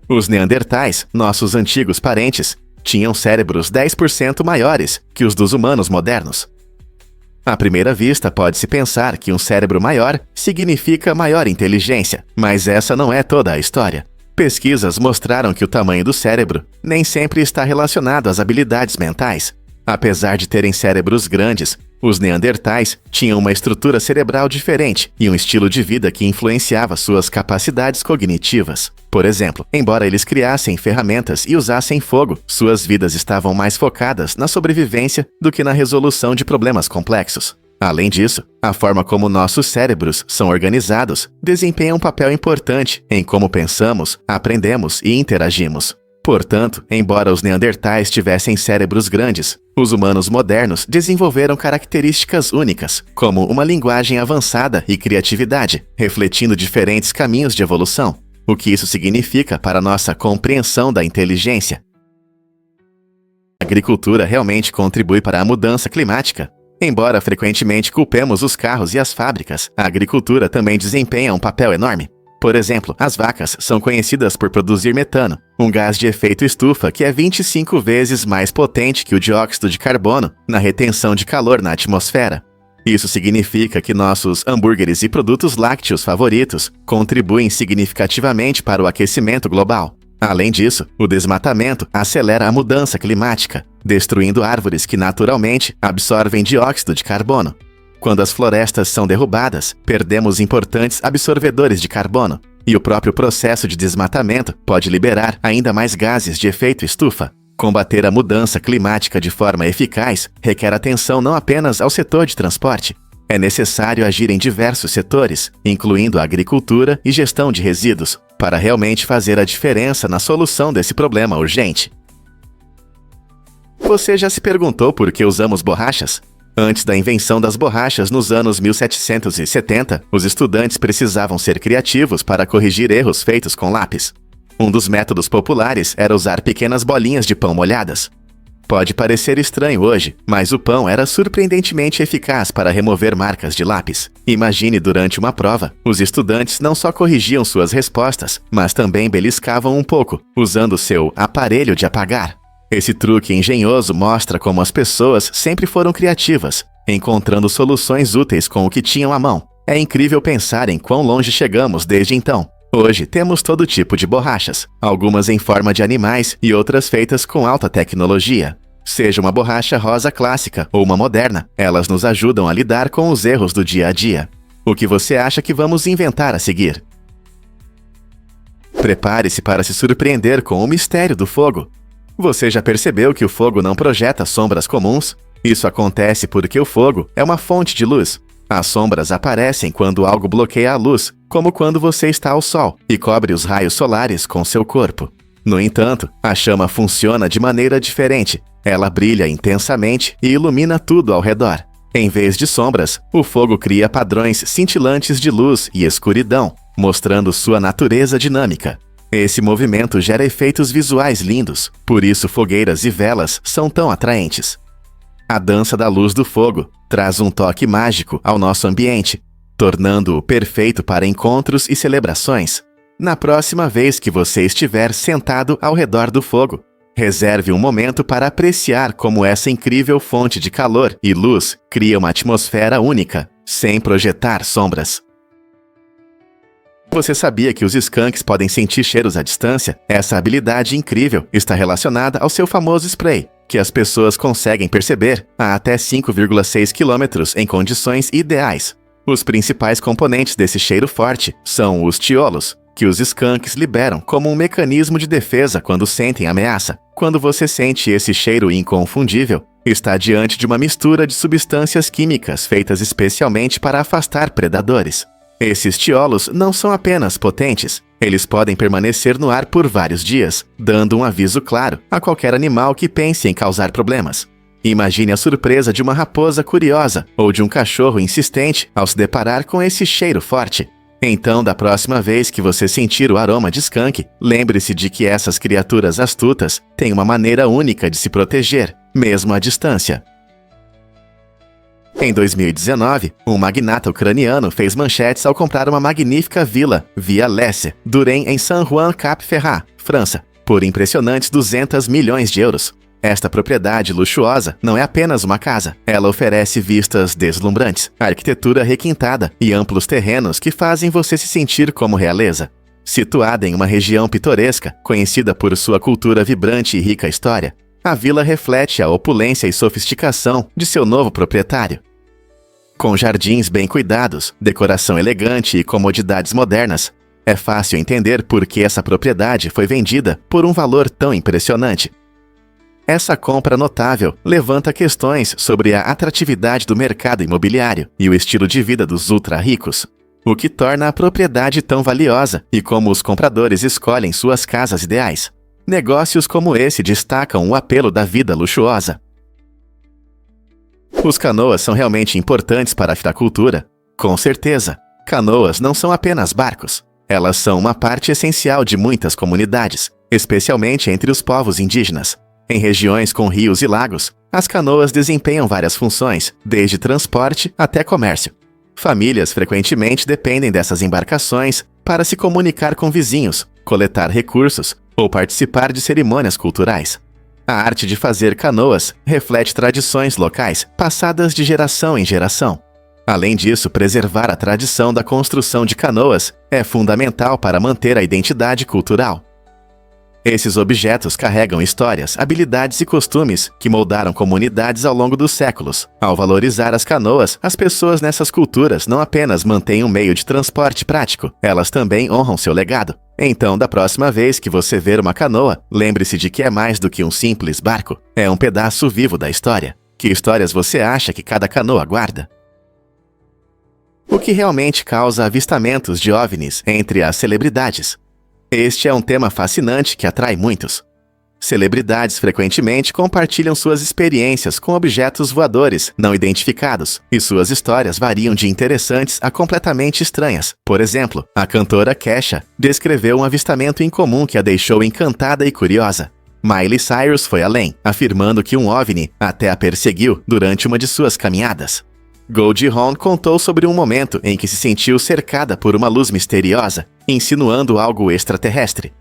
Os neandertais, nossos antigos parentes, tinham cérebros 10% maiores que os dos humanos modernos. À primeira vista, pode-se pensar que um cérebro maior significa maior inteligência, mas essa não é toda a história. Pesquisas mostraram que o tamanho do cérebro nem sempre está relacionado às habilidades mentais. Apesar de terem cérebros grandes, os neandertais tinham uma estrutura cerebral diferente e um estilo de vida que influenciava suas capacidades cognitivas. Por exemplo, embora eles criassem ferramentas e usassem fogo, suas vidas estavam mais focadas na sobrevivência do que na resolução de problemas complexos. Além disso, a forma como nossos cérebros são organizados desempenha um papel importante em como pensamos, aprendemos e interagimos. Portanto, embora os neandertais tivessem cérebros grandes, os humanos modernos desenvolveram características únicas, como uma linguagem avançada e criatividade, refletindo diferentes caminhos de evolução. O que isso significa para nossa compreensão da inteligência? A agricultura realmente contribui para a mudança climática. Embora frequentemente culpemos os carros e as fábricas, a agricultura também desempenha um papel enorme. Por exemplo, as vacas são conhecidas por produzir metano, um gás de efeito estufa que é 25 vezes mais potente que o dióxido de carbono na retenção de calor na atmosfera. Isso significa que nossos hambúrgueres e produtos lácteos favoritos contribuem significativamente para o aquecimento global. Além disso, o desmatamento acelera a mudança climática, destruindo árvores que naturalmente absorvem dióxido de carbono. Quando as florestas são derrubadas, perdemos importantes absorvedores de carbono, e o próprio processo de desmatamento pode liberar ainda mais gases de efeito estufa. Combater a mudança climática de forma eficaz requer atenção não apenas ao setor de transporte. É necessário agir em diversos setores, incluindo a agricultura e gestão de resíduos, para realmente fazer a diferença na solução desse problema urgente. Você já se perguntou por que usamos borrachas? Antes da invenção das borrachas nos anos 1770, os estudantes precisavam ser criativos para corrigir erros feitos com lápis. Um dos métodos populares era usar pequenas bolinhas de pão molhadas. Pode parecer estranho hoje, mas o pão era surpreendentemente eficaz para remover marcas de lápis. Imagine durante uma prova, os estudantes não só corrigiam suas respostas, mas também beliscavam um pouco, usando seu aparelho de apagar. Esse truque engenhoso mostra como as pessoas sempre foram criativas, encontrando soluções úteis com o que tinham à mão. É incrível pensar em quão longe chegamos desde então. Hoje temos todo tipo de borrachas, algumas em forma de animais e outras feitas com alta tecnologia. Seja uma borracha rosa clássica ou uma moderna, elas nos ajudam a lidar com os erros do dia a dia. O que você acha que vamos inventar a seguir? Prepare-se para se surpreender com o mistério do fogo. Você já percebeu que o fogo não projeta sombras comuns? Isso acontece porque o fogo é uma fonte de luz. As sombras aparecem quando algo bloqueia a luz, como quando você está ao sol e cobre os raios solares com seu corpo. No entanto, a chama funciona de maneira diferente. Ela brilha intensamente e ilumina tudo ao redor. Em vez de sombras, o fogo cria padrões cintilantes de luz e escuridão, mostrando sua natureza dinâmica. Esse movimento gera efeitos visuais lindos, por isso fogueiras e velas são tão atraentes. A dança da luz do fogo traz um toque mágico ao nosso ambiente, tornando-o perfeito para encontros e celebrações. Na próxima vez que você estiver sentado ao redor do fogo, reserve um momento para apreciar como essa incrível fonte de calor e luz cria uma atmosfera única, sem projetar sombras. Você sabia que os skunks podem sentir cheiros à distância? Essa habilidade incrível está relacionada ao seu famoso spray, que as pessoas conseguem perceber a até 5,6 km em condições ideais. Os principais componentes desse cheiro forte são os tiolos, que os skunks liberam como um mecanismo de defesa quando sentem ameaça. Quando você sente esse cheiro inconfundível, está diante de uma mistura de substâncias químicas feitas especialmente para afastar predadores. Esses tiolos não são apenas potentes, eles podem permanecer no ar por vários dias, dando um aviso claro a qualquer animal que pense em causar problemas. Imagine a surpresa de uma raposa curiosa ou de um cachorro insistente ao se deparar com esse cheiro forte. Então, da próxima vez que você sentir o aroma de skunk, lembre-se de que essas criaturas astutas têm uma maneira única de se proteger, mesmo à distância. Em 2019, um magnata ucraniano fez manchetes ao comprar uma magnífica vila, Via Lesse, Durem, em Saint-Ouen-Cap-Ferrat, França, por impressionantes 200 milhões de euros. Esta propriedade luxuosa não é apenas uma casa, ela oferece vistas deslumbrantes, arquitetura requintada e amplos terrenos que fazem você se sentir como realeza. Situada em uma região pitoresca, conhecida por sua cultura vibrante e rica história, a vila reflete a opulência e sofisticação de seu novo proprietário. Com jardins bem cuidados, decoração elegante e comodidades modernas, é fácil entender por que essa propriedade foi vendida por um valor tão impressionante. Essa compra notável levanta questões sobre a atratividade do mercado imobiliário e o estilo de vida dos ultra-ricos, o que torna a propriedade tão valiosa e como os compradores escolhem suas casas ideais. Negócios como esse destacam o apelo da vida luxuosa. Os canoas são realmente importantes para a fitacultura? Com certeza. Canoas não são apenas barcos. Elas são uma parte essencial de muitas comunidades, especialmente entre os povos indígenas. Em regiões com rios e lagos, as canoas desempenham várias funções, desde transporte até comércio. Famílias frequentemente dependem dessas embarcações para se comunicar com vizinhos, coletar recursos ou participar de cerimônias culturais. A arte de fazer canoas reflete tradições locais passadas de geração em geração. Além disso, preservar a tradição da construção de canoas é fundamental para manter a identidade cultural. Esses objetos carregam histórias, habilidades e costumes que moldaram comunidades ao longo dos séculos. Ao valorizar as canoas, as pessoas nessas culturas não apenas mantêm um meio de transporte prático, elas também honram seu legado. Então, da próxima vez que você ver uma canoa, lembre-se de que é mais do que um simples barco. É um pedaço vivo da história. Que histórias você acha que cada canoa guarda? O que realmente causa avistamentos de OVNIs entre as celebridades? Este é um tema fascinante que atrai muitos. Celebridades frequentemente compartilham suas experiências com objetos voadores não identificados, e suas histórias variam de interessantes a completamente estranhas. Por exemplo, a cantora Kesha descreveu um avistamento incomum que a deixou encantada e curiosa. Miley Cyrus foi além, afirmando que um OVNI até a perseguiu durante uma de suas caminhadas. Goldie Hawn contou sobre um momento em que se sentiu cercada por uma luz misteriosa, insinuando algo extraterrestre.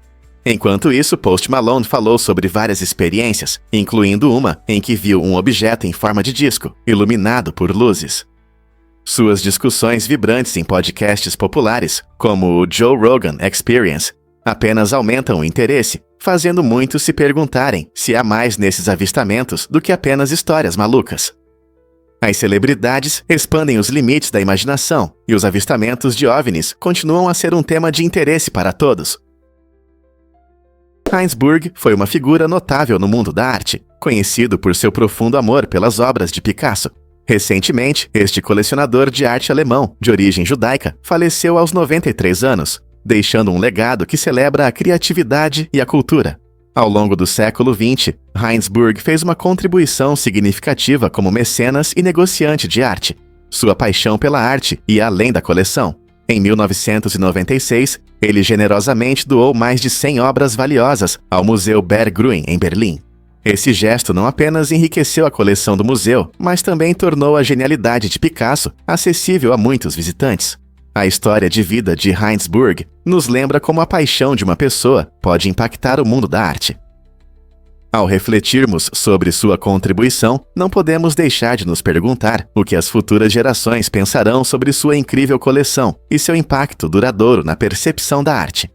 Enquanto isso, Post Malone falou sobre várias experiências, incluindo uma em que viu um objeto em forma de disco, iluminado por luzes. Suas discussões vibrantes em podcasts populares, como o Joe Rogan Experience, apenas aumentam o interesse, fazendo muitos se perguntarem se há mais nesses avistamentos do que apenas histórias malucas. As celebridades expandem os limites da imaginação e os avistamentos de OVNIs continuam a ser um tema de interesse para todos. Heinsberg foi uma figura notável no mundo da arte, conhecido por seu profundo amor pelas obras de Picasso. Recentemente, este colecionador de arte alemão, de origem judaica, faleceu aos 93 anos, deixando um legado que celebra a criatividade e a cultura. Ao longo do século XX, Heinsberg fez uma contribuição significativa como mecenas e negociante de arte. Sua paixão pela arte ia além da coleção. Em 1996, ele generosamente doou mais de 100 obras valiosas ao Museu Berggruen, em Berlim. Esse gesto não apenas enriqueceu a coleção do museu, mas também tornou a genialidade de Picasso acessível a muitos visitantes. A história de vida de Heinsberg nos lembra como a paixão de uma pessoa pode impactar o mundo da arte. Ao refletirmos sobre sua contribuição, não podemos deixar de nos perguntar o que as futuras gerações pensarão sobre sua incrível coleção e seu impacto duradouro na percepção da arte.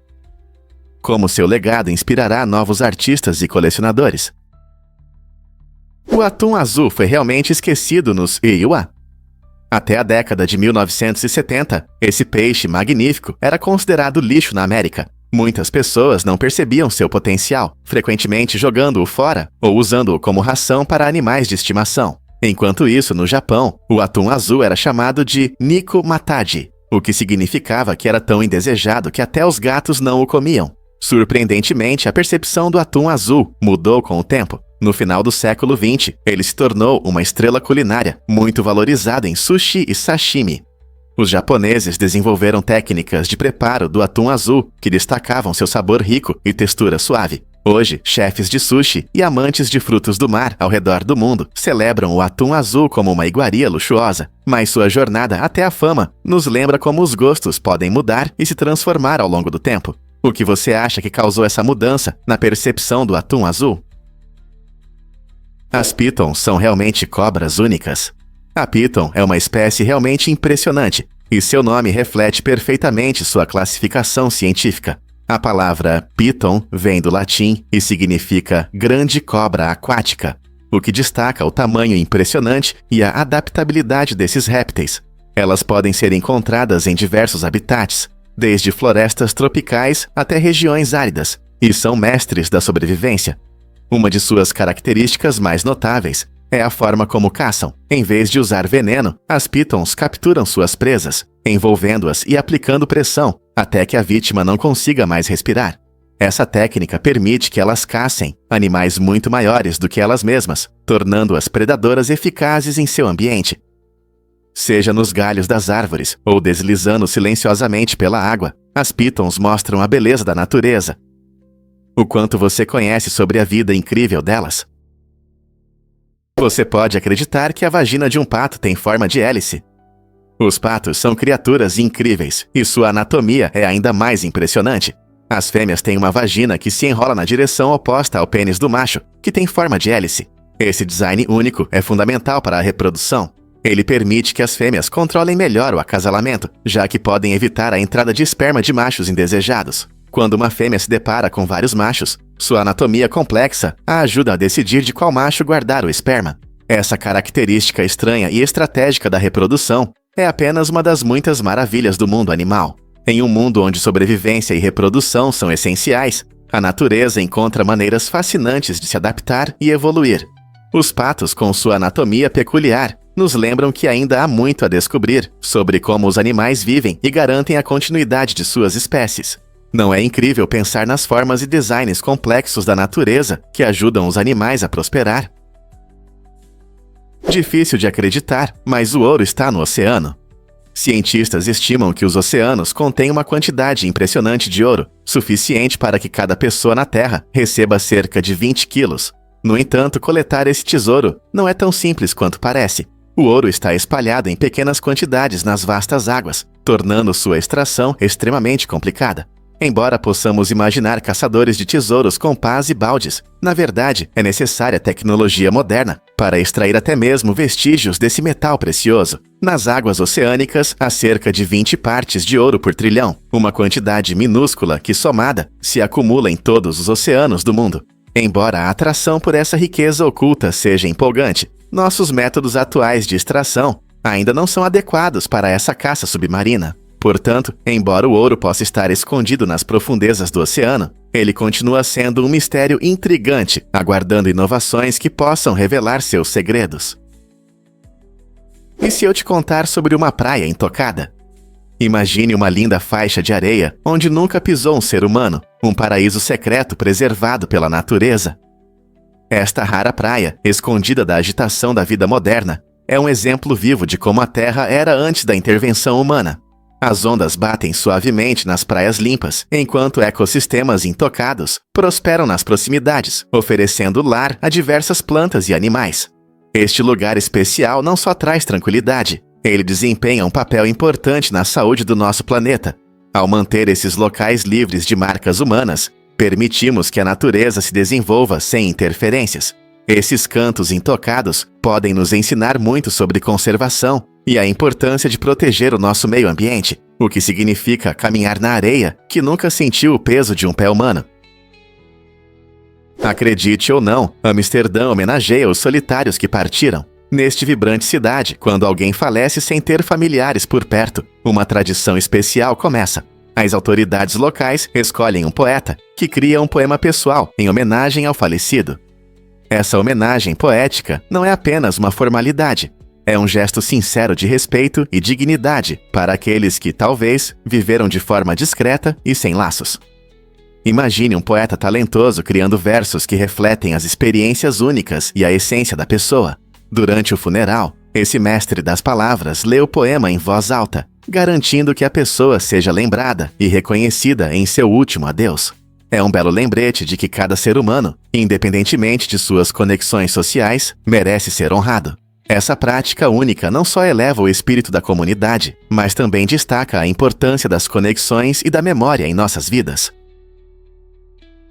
Como seu legado inspirará novos artistas e colecionadores. O atum azul foi realmente esquecido nos Iowa? Até a década de 1970, esse peixe magnífico era considerado lixo na América. Muitas pessoas não percebiam seu potencial, frequentemente jogando-o fora ou usando-o como ração para animais de estimação. Enquanto isso, no Japão, o atum azul era chamado de Nikko Mataji, o que significava que era tão indesejado que até os gatos não o comiam. Surpreendentemente, a percepção do atum azul mudou com o tempo. No final do século XX, ele se tornou uma estrela culinária, muito valorizada em sushi e sashimi. Os japoneses desenvolveram técnicas de preparo do atum azul que destacavam seu sabor rico e textura suave. Hoje, chefes de sushi e amantes de frutos do mar ao redor do mundo celebram o atum azul como uma iguaria luxuosa, mas sua jornada até a fama nos lembra como os gostos podem mudar e se transformar ao longo do tempo. O que você acha que causou essa mudança na percepção do atum azul? As pitons são realmente cobras únicas. A piton é uma espécie realmente impressionante, e seu nome reflete perfeitamente sua classificação científica. A palavra piton vem do latim e significa grande cobra aquática, o que destaca o tamanho impressionante e a adaptabilidade desses répteis. Elas podem ser encontradas em diversos habitats, desde florestas tropicais até regiões áridas, e são mestres da sobrevivência. Uma de suas características mais notáveis é a forma como caçam. Em vez de usar veneno, as pitons capturam suas presas, envolvendo-as e aplicando pressão, até que a vítima não consiga mais respirar. Essa técnica permite que elas caçem animais muito maiores do que elas mesmas, tornando-as predadoras eficazes em seu ambiente. Seja nos galhos das árvores ou deslizando silenciosamente pela água, as pitons mostram a beleza da natureza. O quanto você conhece sobre a vida incrível delas? Você pode acreditar que a vagina de um pato tem forma de hélice. Os patos são criaturas incríveis e sua anatomia é ainda mais impressionante. As fêmeas têm uma vagina que se enrola na direção oposta ao pênis do macho, que tem forma de hélice. Esse design único é fundamental para a reprodução. Ele permite que as fêmeas controlem melhor o acasalamento, já que podem evitar a entrada de esperma de machos indesejados. Quando uma fêmea se depara com vários machos, sua anatomia complexa a ajuda a decidir de qual macho guardar o esperma. Essa característica estranha e estratégica da reprodução é apenas uma das muitas maravilhas do mundo animal. Em um mundo onde sobrevivência e reprodução são essenciais, a natureza encontra maneiras fascinantes de se adaptar e evoluir. Os patos, com sua anatomia peculiar, nos lembram que ainda há muito a descobrir sobre como os animais vivem e garantem a continuidade de suas espécies. Não é incrível pensar nas formas e designs complexos da natureza que ajudam os animais a prosperar? Difícil de acreditar, mas o ouro está no oceano. Cientistas estimam que os oceanos contêm uma quantidade impressionante de ouro, suficiente para que cada pessoa na Terra receba cerca de 20 quilos. No entanto, coletar esse tesouro não é tão simples quanto parece. O ouro está espalhado em pequenas quantidades nas vastas águas, tornando sua extração extremamente complicada. Embora possamos imaginar caçadores de tesouros com pás e baldes, na verdade é necessária tecnologia moderna para extrair até mesmo vestígios desse metal precioso. Nas águas oceânicas, há cerca de 20 partes de ouro por trilhão, uma quantidade minúscula que, somada, se acumula em todos os oceanos do mundo. Embora a atração por essa riqueza oculta seja empolgante, nossos métodos atuais de extração ainda não são adequados para essa caça submarina. Portanto, embora o ouro possa estar escondido nas profundezas do oceano, ele continua sendo um mistério intrigante, aguardando inovações que possam revelar seus segredos. E se eu te contar sobre uma praia intocada? Imagine uma linda faixa de areia onde nunca pisou um ser humano, um paraíso secreto preservado pela natureza. Esta rara praia, escondida da agitação da vida moderna, é um exemplo vivo de como a Terra era antes da intervenção humana. As ondas batem suavemente nas praias limpas, enquanto ecossistemas intocados prosperam nas proximidades, oferecendo lar a diversas plantas e animais. Este lugar especial não só traz tranquilidade, ele desempenha um papel importante na saúde do nosso planeta. Ao manter esses locais livres de marcas humanas, permitimos que a natureza se desenvolva sem interferências. Esses cantos intocados podem nos ensinar muito sobre conservação e a importância de proteger o nosso meio ambiente, o que significa caminhar na areia que nunca sentiu o peso de um pé humano. Acredite ou não, Amsterdã homenageia os solitários que partiram. Neste vibrante cidade, quando alguém falece sem ter familiares por perto, uma tradição especial começa. As autoridades locais escolhem um poeta, que cria um poema pessoal em homenagem ao falecido. Essa homenagem poética não é apenas uma formalidade. É um gesto sincero de respeito e dignidade para aqueles que, talvez, viveram de forma discreta e sem laços. Imagine um poeta talentoso criando versos que refletem as experiências únicas e a essência da pessoa. Durante o funeral, esse mestre das palavras lê o poema em voz alta, garantindo que a pessoa seja lembrada e reconhecida em seu último adeus. É um belo lembrete de que cada ser humano, independentemente de suas conexões sociais, merece ser honrado. Essa prática única não só eleva o espírito da comunidade, mas também destaca a importância das conexões e da memória em nossas vidas.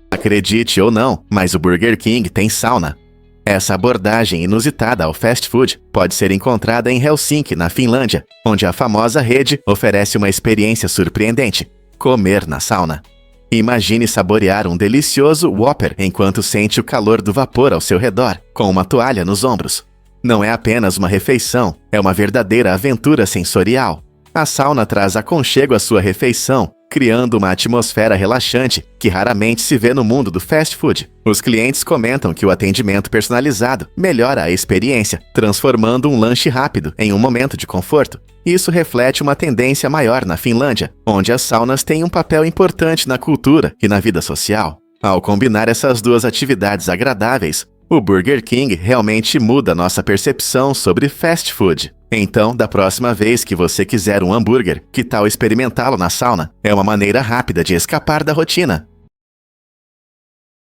Acredite ou não, mas o Burger King tem sauna. Essa abordagem inusitada ao fast food pode ser encontrada em Helsinki, na Finlândia, onde a famosa rede oferece uma experiência surpreendente: comer na sauna. Imagine saborear um delicioso Whopper enquanto sente o calor do vapor ao seu redor, com uma toalha nos ombros. Não é apenas uma refeição, é uma verdadeira aventura sensorial. A sauna traz aconchego à sua refeição, criando uma atmosfera relaxante que raramente se vê no mundo do fast food. Os clientes comentam que o atendimento personalizado melhora a experiência, transformando um lanche rápido em um momento de conforto. Isso reflete uma tendência maior na Finlândia, onde as saunas têm um papel importante na cultura e na vida social. Ao combinar essas duas atividades agradáveis, o Burger King realmente muda nossa percepção sobre fast food. Então, da próxima vez que você quiser um hambúrguer, que tal experimentá-lo na sauna? É uma maneira rápida de escapar da rotina.